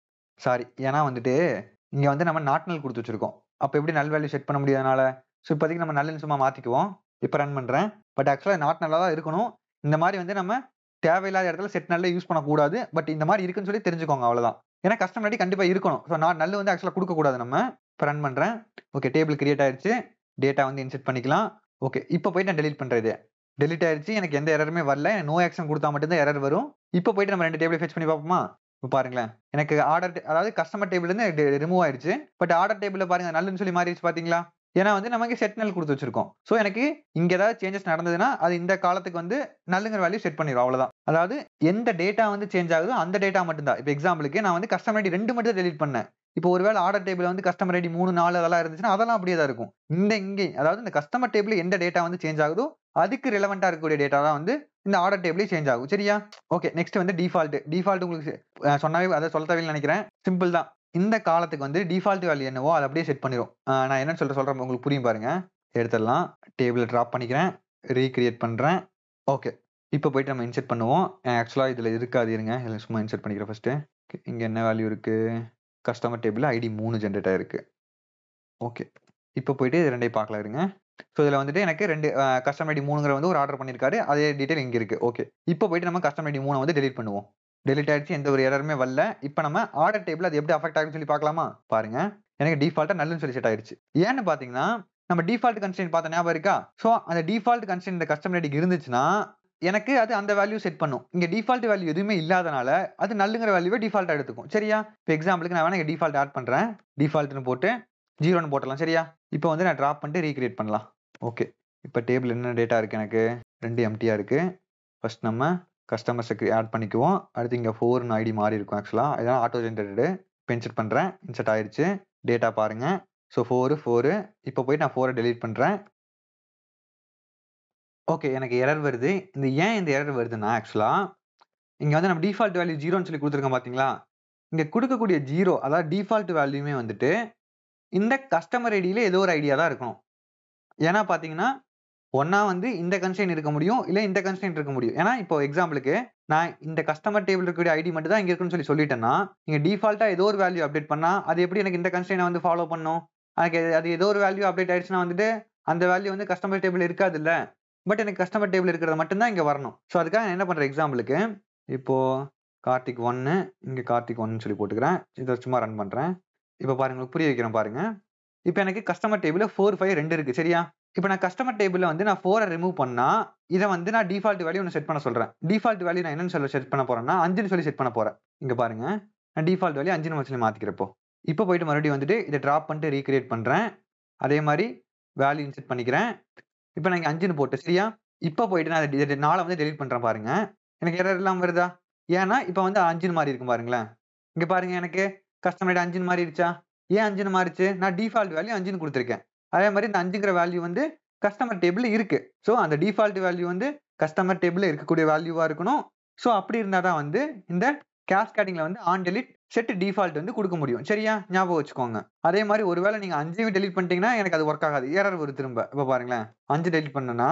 சாரி, ஏன்னா வந்துட்டு இங்க வந்து நம்ம நாட் நல் கொடுத்து வச்சிருக்கோம். அப்ப எப்படி நல் வேல்யூ செட் பண்ண முடியாதனால ஸோ இப்போதைக்கு நம்ம நல்லுன்னு சும்மா மாத்திக்குவோம். இப்போ ரன் பண்றேன். பட் ஆக்சுவலா நாட் நல்லா தான் இருக்கணும். இந்த மாதிரி வந்து நம்ம தேவையில்லாத இடத்துல செட் நல்ல யூஸ் பண்ணக்கூடாது. பட் இந்த மாதிரி இருக்குன்னு சொல்லி தெரிஞ்சுக்கோங்க. அவ்வளவுதான். ஏன்னா கஸ்டமர் ஐடி கண்டிப்பா இருக்கணும். ஸோ நான் நல்ல வந்து ஆக்சுவலா கொடுக்க கூடாது நம்ம. இப்போ ரன் பண்றேன். ஓகே, டேபிள் கிரியேட் ஆயிடுச்சு. டேட்டா வந்து இன்செர்ட் பண்ணிக்கலாம். ஓகே, இப்போ போயிட்டு நான் டெலிட் பண்றேன். இது டெலிட் ஆயிடுச்சு. எனக்கு எந்த எரருமே வரல. நோ ஆக்ஷன் கொடுத்தா மட்டும் தான் எரர் வரும். இப்போ போயிட்டு நம்ம 2 டேபிள் ஃபெச் பண்ணி பார்ப்போமா? இப்போ பாருங்களேன், எனக்கு ஆர்டர் அதாவது கஸ்டமர் டேபிள் இருந்து ரிமூவ் ஆயிடுச்சு. பட் ஆர்டர் டேபிள்ல பாருங்க நல்லுன்னு சொல்லி மாறிடுச்சு பாத்தீங்களா? ஏன்னா வந்து நமக்கு செட் நல் கொடுத்து வச்சிருக்கோம். ஸோ எனக்கு இங்க ஏதாவது சேஞ்சஸ் நடந்ததுன்னா அது இந்த காலத்துக்கு வந்து நல்லுங்கிற வேல்யூ செட் பண்ணிடும். அவ்வளவுதான். அதாவது எந்த டேட்டா வந்து சேஞ்ச் ஆகுதோ அந்த டேட்டா மட்டும் தான். இப்போ எக்ஸாம்பிளுக்கு நான் வந்து கஸ்டமர் ஐடி 2 மட்டும் டெலிட் பண்ணேன். இப்போ ஒருவேளை ஆர்டர் டேபிள் வந்து கஸ்டமர் ஐடி 3, 4 அதெல்லாம் இருந்துச்சுன்னா அதெல்லாம் அப்படியே தான் இருக்கும். இங்கே அதாவது இந்த கஸ்டமர் டேபிள் எந்த டேட்டா வந்து சேஞ்ச் ஆகுதோ அதுக்கு ரிலவெண்டா இருக்கக்கூடிய டேட்டா தான் வந்து இந்த ஆர்டர் டேபிளே சேஞ்ச் ஆகும். சரியா? ஓகே, நெக்ஸ்ட் வந்து டிஃபால்ட். டிஃபால்ட் உங்களுக்கு சொன்னாவே அதை சொல்ல தேவையில்லை நினைக்கிறேன். சிம்பிள் தான். இந்த காலத்துக்கு வந்து டிஃபால்ட் வேல்யூ என்னவோ அதை அப்படியே செட் பண்ணிடும். நான் என்னன்னு சொல்றேன் உங்களுக்கு புரியும் பாருங்க. எடுத்துடலாம். டேபிள ட்ராப் பண்ணிக்கிறேன். ரீகிரியேட் பண்றேன். ஓகே. இப்போ போயிட்டு நம்ம இன்சர்ட் பண்ணுவோம். ஆக்சுவலா இதுல இருக்காது இருங்க. இதுல சும்மா இன்சர்ட் பண்ணிக்கிறேன் ஃபர்ஸ்ட்டு. இங்க என்ன வேல்யூ இருக்கு? கஸ்டமர் டேபிள்ல ஐடி 3 ஜெனரேட் ஆயிருக்கு. ஓகே. இப்போ போயிட்டு இது 2யும் பார்க்கலாம் இருங்க. ஸோ இதுல வந்துட்டு எனக்கு 2 கஸ்டமர் ஐடி 3ங்கிற வந்து ஒரு ஆர்டர் பண்ணியிருக்காரு. அதே டீடைல் இங்க இருக்கு. ஓகே. இப்போ போயிட்டு நம்ம கஸ்டமர் ஐடி 3 வந்து டெலீட் பண்ணுவோம். டெலீட் ஆயிடுச்சு. எந்த ஒரு எரருமே வரல. இப்போ நம்ம ஆர்டர் டேபிள் அது எப்படி அஃபெக்ட் ஆகும்னு சொல்லி பார்க்கலாமா? பாருங்க. எனக்கு டிஃபால்ட்டா நல்லுன்னு சொல்லி செட் ஆயிடுச்சு. ஏன்னு பார்த்தீங்கன்னா, நம்ம டிஃபால்ட் கன்ஸ்ட்ரெயின்ட் பார்த்த ஞாபகம் இருக்கா? ஸோ அந்த டிஃபால்ட் கன்ஸ்ட்ரெயின்ட் இந்த கஸ்டமர் ஐடிக்கு இருந்துச்சுன்னா, எனக்கு அது அந்த வேல்யூ செட் பண்ணும். இங்க டிஃபால்ட் வேல்யூ எதுவுமே இல்லாதனால, அது நல்லுங்கிற வேல்யூவ டிஃபால்ட்டா எடுத்துக்கும். சரியா? இப்போ எக்ஸாம்பிளுக்கு நான் வேணா இங்க டிஃபால்ட் ஆட் பண்றேன். டிஃபால்ட்ன்னு போட்டு 0ன்னு போட்டுறலாம். சரியா? இப்போ வந்து நான் டிராப் பண்ணிட்டு ரீகிரியேட் பண்ணலாம். ஓகே. இப்போ டேபிள் என்ன டேட்டா இருக்கு எனக்கு? 2 எம்ப்டியா இருக்கு. ஃபர்ஸ்ட் நம்ம கஸ்டமர்ஸ ஆட் பண்ணிக்குவோம். அடுத்து இங்க 4ன்னு ஐடி மாறி இருக்கும் ஆக்சுவலா. இதெல்லாம் ஆட்டோ ஜெனரேட்டடு. இப்போ இன்சர்ட் பண்றேன். இன்சர்ட் ஆயிருச்சு. டேட்டா பாருங்க. ஸோ 4. இப்போ போயிட்டு நான் 4 டெலீட் பண்றேன். ஓகே. எனக்கு எரர் வருது. ஏன் இந்த எரர் வருதுன்னா, ஆக்சுவலா இங்க வந்து நம்ம டிஃபால்ட் வேல்யூ 0ன்னு சொல்லி குடுத்துருக்கோம் பார்த்தீங்களா? இங்க குடுக்கக்கூடிய 0 அதாவது டிஃபால்ட் வேல்யூமே வந்துட்டு, இந்த கஸ்டமர் ஐடியில ஏதோ ஒரு ஐடியா தான் இருக்கணும். ஏன்னா பார்த்தீங்கன்னா, ஒண்ணா வந்து இந்த கன்ஸ்ட்ரெயின்ட் இருக்க முடியும். இல்ல இந்த கன்ஸ்ட்ரெயின்ட் இருக்க முடியும். ஏன்னா இப்போ எக்ஸாம்பிளுக்கு நான் இந்த கஸ்டமர் டேபிள்ல இருக்கக்கூடிய ஐடி மட்டும் தான் இங்க இருக்குன்னு சொல்லி சொல்லிட்டேன்னா, இங்க டிஃபால்ட்டா ஏதோ ஒரு வேல்யூ அப்டேட் பண்ணா, அது எப்படி எனக்கு இந்த கன்ஸ்ட்ரெயின்ட்ட வந்து ஃபாலோ பண்ணும்? அது ஏதோ ஒரு வேல்யூ அப்டேட் ஆயிடுச்சுன்னா வந்துட்டு, அந்த வேல்யூ வந்து கஸ்டமர் டேபிள்ல இருக்காதுல்ல. பட் எனக்கு கஸ்டமர் டேபிள் இருக்கிறது மட்டும் தான் இங்க வரணும். ஸோ அதுக்காக நான் என்ன பண்றேன் எக்ஸாம்பிளுக்கு, இப்போ கார்த்திக் 1 இங்க கார்த்திக் 1ன்னு சொல்லி போட்டுக்கிறேன். இத சும்மா ரன் பண்றேன். இப்போ பாருங்க உங்களுக்கு புரிய வைக்கிறேன் பாருங்க. இப்போ எனக்கு கஸ்டமர் டேபிள்ல 4, 5 2 இருக்கு. சரியா? இப்போ நான் கஸ்டமர் டேபிள்ல வந்து நான் 4 ரிமூவ் பண்ணா, இத வந்து நான் டிஃபால்ட் வேல்யூ ஒண்ணு செட் பண்ண சொல்றேன். டிஃபால்ட் வேல்யூ நான் என்னன்னு சொல்லி செட் பண்ண போறேன்னா, 5ன்னு சொல்லி செட் பண்ண போறேன். இங்க பாருங்க. நான் டிஃபால்ட் வேல்யூ 5ன்னு சொல்லி மாத்திக்கிறேன் இப்போ. இப்போ போயிட்டு மறுபடியும் வந்துட்டு இத டிராப் பண்ணிட்டு ரீகிரியேட் பண்றேன். அதே மாரி வேல்யூ இன்சர்ட் பண்ணிக்கிறேன். இப்போ நான் இங்க 5ன்னு போட்டேன். சரியா? இப்போ போயிட்டு நான் இத 4 வந்து டெலீட் பண்றேன் பாருங்க. எனக்கு எரர் இல்லாம வருதா? ஏன்னா இப்போ வந்து 5ன்னு மாறி இருக்கும் பாருங்களேன். இங்க பாருங்க எனக்கு கஸ்டமர் ஐடி 5ன்னு மாறிடுச்சா? ஏன் 5ன்னு மாறிச்சு? நான் டிஃபால்ட் வேல்யூ 5ன்னு குடுத்துருக்கேன். அதே மாரி இந்த 5ங்கிற வேல்யூ வந்து கஸ்டமர் டேபிள்ல இருக்கு. ஸோ அந்த டிஃபால்ட் வேல்யூ வந்து கஸ்டமர் டேபிள்ல இருக்கக்கூடிய வேல்யூவா இருக்கணும். ஸோ அப்படி இருந்தா தான் வந்து இந்த கேஸ்கேடிங்ல வந்து ஆன் டெலீட் செட் டிஃபால்ட் வந்து குடுக்க முடியும். சரியா? ஞாபகம் வச்சுக்கோங்க. அதே மாரி ஒருவேள நீங்க 5யும் டெலீட் பண்ணிட்டீங்கன்னா, எனக்கு அது வொர்க் ஆகாது. எரர் வரும் திரும்ப. இப்ப பாருங்களேன். 5 டெலீட் பண்ணேன்னா,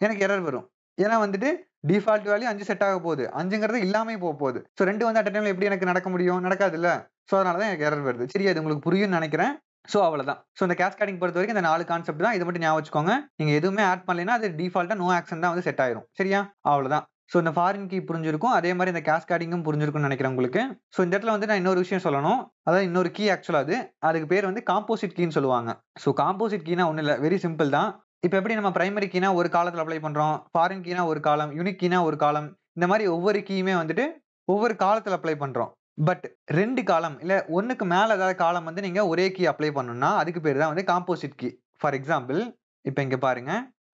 எனக்கு எரர் வரும். ஏன்னா வந்துட்டு டிஃபால்ட் வேல்யூ 5 செட் ஆக போகுது. 5ங்கிறது இல்லாமயே போகுது. ஸோ 2 வந்து அட் அ டைம்ல எப்படி எனக்கு நடக்க முடியும்? நடக்காதுல்ல. ஸோ அதனால தான் எனக்கு எரர் வருது. சரியா? இது உங்களுக்கு புரியும்னு நெனைக்கிறேன். ஸோ அவ்வளதான். ஸோ இந்த கேஸ்கேடிங் பொறுத்தவரைக்கும் இந்த 4 கான்செப்ட் தான். இத மட்டும் ஞாபகம் வச்சுக்கோங்க. நீங்க எதுவுமே ஆட் பண்ணலைன்னா, அது டிஃபால்ட்டா நோ ஆக்ஷன் தான் வந்து செட் ஆயிரும். சரியா? அவ்வளதான். ஸோ இந்த ஃபாரின் கீ புரிஞ்சிருக்கும். அதே மாரி இந்த கேஸ்கேடிங்கும் புரிஞ்சிருக்கும்னு நெனைக்கிறேன் உங்களுக்கு. ஸோ இந்த இடத்துல வந்து நான் இன்னொரு விஷயம் சொல்லணும். அதாவது இன்னொரு கீ ஆக்சுவலா அது. அதுக்கு பேர் வந்து காம்போசிட் கீன்னு சொல்லுவாங்க. ஸோ காம்போசிட் கீன்னா ஒண்ணும் இல்ல. வெரி சிம்பிள் தான். இப்ப எப்படி நம்ம பிரைமரி கீனா ஒரு காலத்துல அப்ளை பண்றோம். ஃபாரின் கீனா ஒரு காலம், யூனிக் கீனா ஒரு காலம். இந்த மாரி ஒவ்வொரு கீயுமே வந்துட்டு ஒவ்வொரு காலத்துல அப்ளை பண்றோம். பட் 2 காலம் இல்ல 1க்கு மேல ஏதாவது காலம் வந்து நீங்க ஒரே கீ அப்ளை பண்ணணும்னா, அதுக்கு பேரு தான் வந்து காம்போசிட் கீ. ஃபார் எக்ஸாம்பிள், இப்ப இங்க பாருங்க.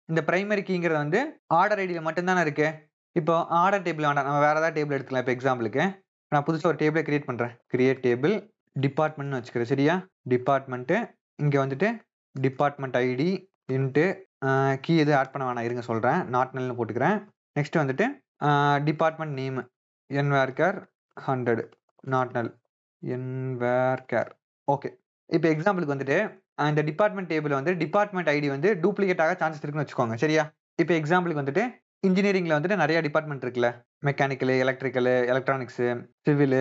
இந்த பிரைமரி கீங்கிறது வந்து ஆர்டர் ஐடில மட்டும் தானே இருக்கு. இப்போ ஆர்டர் டேபிள் வேண்டாம். நம்ம வேற ஏதாவது டேபிள் எடுத்துக்கலாம். இப்ப எக்ஸாம்பிளுக்கு நான் புதுசா ஒரு டேபிள கிரியேட் பண்றேன். கிரியேட் டேபிள் டிபார்ட்மெண்ட்னு வச்சுக்கிறேன். சரியா? டிபார்ட்மெண்ட் இங்க வந்துட்டு டிபார்ட்மெண்ட் ஐடி இன்ட்டு கீ எதுவும் ஆட் பண்ண வேணாம். இருங்க சொல்றேன். நாட் நல்ன்னு போட்டுக்கிறேன். நெக்ஸ்ட் வந்துட்டு டிபார்ட்மெண்ட் நேம் என்வேர்கேர் 100 நாட் நல் என்வேர்கேர். ஓகே. இப்ப எக்ஸாம்பிளுக்கு வந்துட்டு இந்த டிபார்ட்மெண்ட் டேபிள்ல வந்து டிபார்ட்மெண்ட் ஐடி வந்து டூப்ளிகேட் ஆக சான்சஸ் இருக்குன்னு வச்சுக்கோங்க. சரியா? இப்ப எக்ஸாம்பிளுக்கு வந்துட்டு இன்ஜினியரிங்ல வந்துட்டு நெறைய டிபார்ட்மெண்ட் இருக்குல்ல. Mechanical, electrical, electronics, civil,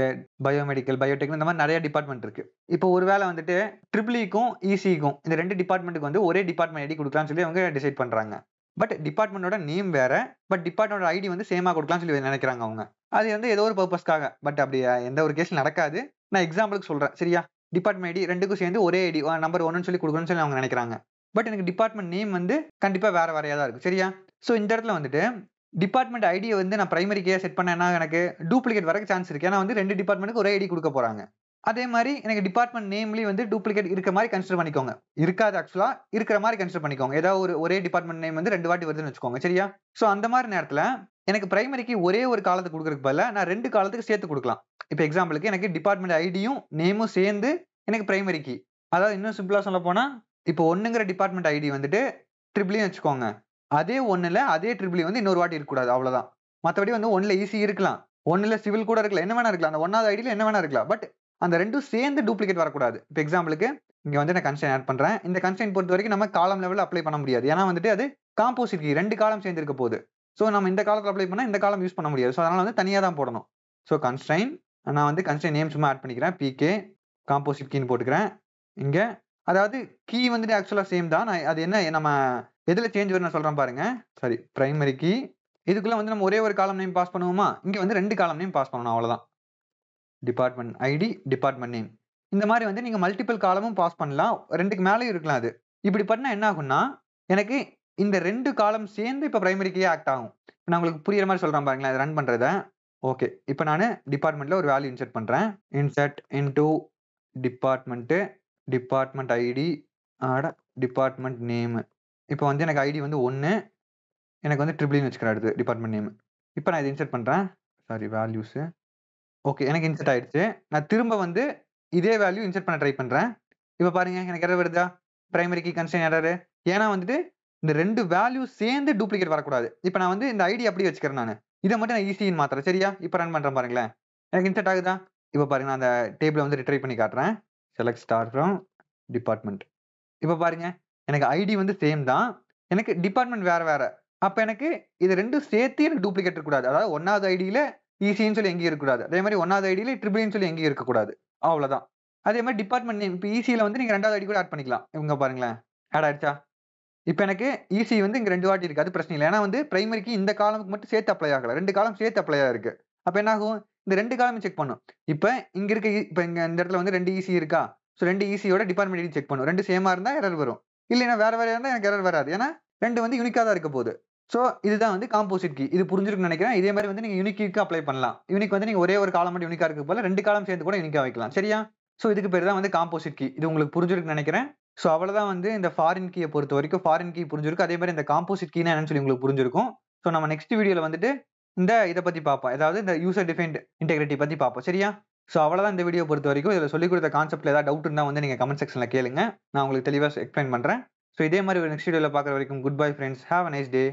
biomedical, Biotech இந்த மாரி நெறைய டிபார்ட்மெண்ட் இருக்கு. இப்போ ஒரு வேள வந்துட்டு ட்ரிபிள்-ஈக்கும், ஈசிக்கும் இந்த 2 டிபார்ட்மென்ட்க்கு வந்து ஒரே டிபார்ட்மெண்ட் ஐடி குடுக்கலாம்னு சொல்லி அவங்க டிசைட் பண்றாங்க. பட் டிபார்ட்மென்ட்டோட நேம் வேற. பட் டிபார்ட்மென்ட்டோட ஐடி வந்து சேமா குடுக்கலாம்னு சொல்லி நெனைக்கிறாங்க அவங்க. அது வந்து ஏதோ ஒரு பர்ப்பஸ்க்காக. பட் அப்படி எந்த ஒரு கேஸ்ல நடக்காது. நான் எக்ஸாம்பிளுக்கு சொல்றேன். சரியா? டிபார்ட்மெண்ட் ஐடி 2க்கும் சேர்ந்து ஒரே ஐடி நம்பர் 1ன்னு சொல்லி குடுக்கணும்னு சொல்லி அவங்க நெனைக்கிறாங்க. பட் எனக்கு டிபார்ட்மெண்ட் நேம் வந்து கண்டிப்பா வேற வேறயா தான் இருக்கும். சரியா? சோ இந்த இடத்துல வந்துட்டு டிபார்ட்மெண்ட் ஐடிய வந்து நான் பிரைமரி கீயா செட் பண்ணேன்னா எனக்கு டூப்ளிகேட் வரக்கு சான்ஸ் இருக்கு. ஏன்னா வந்து 2 டிபார்ட்மென்ட்க்கு ஒரே ஐடி குடுக்க போறாங்க. அதே மாரி எனக்கு டிபார்ட்மெண்ட் நேம்லயும் வந்து டூப்ளிகேட் இருக்க மாரி கன்சிடர் பண்ணிக்கோங்க. இருக்காது ஆக்சுவலா. இருக்கிற மாரி கன்சிடர் பண்ணிக்கோங்க. ஏதாவது ஒரே டிபார்ட்மெண்ட் நேம் வந்து 2 வாட்டி வருதுன்னு வச்சுக்கோங்க. சரியா? சோ அந்த மாரி நேரத்துல எனக்கு பிரைமரி கீ ஒரே ஒரு காலத்துக்கு குடுக்கறதுக்கு பதிலா நான் 2 காலத்துக்கு சேர்த்து குடுக்கலாம். இப்ப எக்ஸாம்பிளுக்கு எனக்கு டிபார்ட்மெண்ட் ஐடியும் நேமும் சேர்ந்து எனக்கு பிரைமரி கீ. அதாவது இன்னும் சிம்பிளா சொல்லப்போனா, இப்போ 1ங்கிற டிபார்ட்மெண்ட் ஐடி வந்துட்டு ட்ரிபிள்னு வச்சுக்கோங்க. அதே 1ல அதே ட்ரிபிள் வந்து இன்னொரு வாட்டி இருக்கக்கூடாது. அவ்வளவுதான். மத்தபடி வந்து 1ல ஈசி இருக்கலாம். 1ல சிவில் கூட இருக்கலாம். என்ன வேணா இருக்கலாம். அந்த 1வது ஐடில என்ன வேணா இருக்கலாம். பட் அந்த 2ம் சேர்ந்து டூப்ளிகேட் வரக்கூடாது. இப்ப எக்ஸாம்பிளுக்கு இங்க வந்து நான் கன்ஸ்ட்ரெயின் ஆட் பண்றேன். இந்த கன்ஸ்ட்ரெயின் பொறுத்த வரைக்கும் நம்ம காலம் லெவல்ல அப்ளை பண்ண முடியாது. ஏன்னா வந்துட்டு அது காம்போசிட் கீ 2 காலம் சேர்ந்து இருக்க போகுது. சோ நம்ம இந்த காலத்துல அப்ளை பண்ணா இந்த காலம் யூஸ் பண்ண முடியாது. சோ அதனால வந்து தனியா தான் போடணும். சோ கன்ஸ்ட்ரெயின் நான் வந்து கன்ஸ்ட்ரெயின் நேம் சும்மா ஆட் பண்ணிக்கிறேன். பிகே காம்போசிட் கீன்னு போட்டுக்கிறேன். இங்க அதாவது கீ வந்துட்டு ஆக்சுவலா சேம் தான். நான் அது என்ன நம்ம எதுல சேஞ்ச் வரும்னு நான் சொல்றேன் பாருங்க. Sorry primary key. இதுக்குள்ள வந்து நம்ம ஒரே ஒரு காலம் நேம் பாஸ் பண்ணுவோமா? இங்க வந்து 2 காலம் நேம் பாஸ் பண்ணணும் அவ்வளவுதான். Department ID, department name. இந்த மாரி வந்து நீங்க மல்டிபிள் காலமும் பாஸ் பண்ணலாம். 2க்கு மேலயும் இருக்கலாம் அது. இப்படி பண்ணா என்ன ஆகும்னா, எனக்கு இந்த 2 காலம் சேர்ந்து இப்ப பிரைமரி கீயா ஆக்ட் ஆகும். நான் உங்களுக்கு புரியிற மாரி சொல்றேன் பாருங்களேன். இத ரன் பண்றத. ஓகே. இப்ப நானு டிபார்ட்மெண்ட்ல ஒரு வேல்யூ இன்சர்ட் பண்றேன். Insert into department, department ID add department name. இப்ப வந்து எனக்கு ஐடி வந்து 1 எனக்கு வந்து ட்ரிபிள்ன்னு வச்சுக்கிறேன் அடுத்து டிபார்ட்மெண்ட் நேம். இப்ப நான் இத இன்சர்ட் பண்றேன். Sorry values. ஓகே. எனக்கு இன்சர்ட் ஆயிடுச்சு. நான் திரும்ப வந்து இதே வேல்யூ இன்சர்ட் பண்ண ட்ரை பண்றேன். இப்ப பாருங்க எனக்கு எரர் வருதா? Primary key constraint error. ஏன்னா வந்துட்டு இந்த 2 வேல்யூ சேர்ந்து டூப்ளிகேட் வரக்கூடாது. இப்ப நான் வந்து இந்த ஐடி அப்படியே வச்சுக்கிறேன் நானு. இத மட்டும் நான் ஈசின்னு மாத்துறேன். சரியா? இப்ப ரன் பண்றேன் பாருங்களேன். எனக்கு இன்சர்ட் ஆகுதா? இப்ப பாருங்க நான் அந்த டேபிள வந்து ரிட்ரைவ் பண்ணி காட்டுறேன். Select star from department. இப்ப பாருங்க. எனக்கு ஐடி வந்து சேம் தான். எனக்கு டிபார்ட்மெண்ட் வேற வேற. அப்ப எனக்கு இது 2ம் சேர்த்து எனக்கு டூப்ளிகேட் இருக்கக்கூடாது. அதாவது 1வது ஐடியில ஈசின்னு சொல்லி எங்கேயும் இருக்கக்கூடாது. அதே மாரி 1வது ஐடியில ட்ரிபிள்ன்னு சொல்லி எங்கேயும் இருக்கக்கூடாது. அவ்வளோதான். அதே மாரி டிபார்ட்மெண்ட் நேம் இப்ப ஈசில வந்து நீங்க 2வது ஐடி கூட ஆட் பண்ணிக்கலாம். இங்க பாருங்களேன். ஆட் ஆயிடுச்சா? இப்ப எனக்கு ஈசி வந்து இங்க 2 வாட்டி இருக்கு. அது பிரச்சனை இல்ல. ஏன்னா வந்து பிரைமரிக்கு இந்த காலம்க்கு மட்டும் சேர்த்து அப்ளை ஆகல. 2 காலம் சேர்த்து அப்ளை ஆயிருக்கு. அப்ப என்ன ஆகும்? இந்த 2 காலமும் செக் பண்ணும். இப்ப இங்க இருக்க இப்ப இங்க இந்த இடத்துல வந்து 2 ஈசி இருக்கா? சோ 2 ஈசியோட டிபார்ட்மெண்ட் ஐடி செக் பண்ணும். 2 சேமா இருந்தா எரர் வரும். இல்லைன்னா வேற வேறயா இருந்தா எனக்கு எரர் வராது. ஏன்னா 2 வந்து யூனிக்கா தான் இருக்க போகுது. சோ இதுதான் வந்து காம்போசிட் கீ. இது புரிஞ்சிருக்கும்னு நெனைக்கிறேன். இதே மாரி வந்து நீங்க யூனிக் கீக்கு அப்ளை பண்ணலாம். யூனிக் வந்து நீங்க ஒரே ஒரு காலம் மட்டும் யூனிக்கா இருக்க போல 2 காலம் சேர்ந்து கூட யூனிக்கா வைக்கலாம். சரியா? சோ இதுக்கு பேரு தான் வந்து காம்போசிட் கீ. இது உங்களுக்கு புரிஞ்சிருக்கும்னு நெனைக்கிறேன். சோ அவ்வளவுதான் வந்து இந்த ஃபாரின் கீய பொறுத்தவரைக்கும் ஃபாரின் கீ புரிஞ்சிருக்கும். அதே மாரி இந்த காம்போசிட் கீனா என்னன்னு சொல்லி உங்களுக்கு புரிஞ்சிருக்கும். சோ நம்ம நெக்ஸ்ட் வீடியோல வந்துட்டு இத பத்தி பார்ப்போம். அதாவது இந்த யூசர் டிஃபைன்ட் இன்டெகிரிட்டி பத்தி பார்ப்போம். சரியா? சோ அவ்வளவுதான் இந்த வீடியோ பொறுத்தவரைக்கும். இதுல சொல்லிக் குடுத்த கான்செப்ட்ல ஏதாவது டவுட் இருந்தா வந்து நீங்க கமெண்ட் செக்ஷன்ல கேளுங்க. நான் உங்களுக்கு தெளிவா எக்ஸ்பிளைன் பண்றேன். சோ இதே மாரி ஒரு நெக்ஸ்ட் வீடியோல பார்க்குற வரைக்கும் good bye friends. Have a nice day.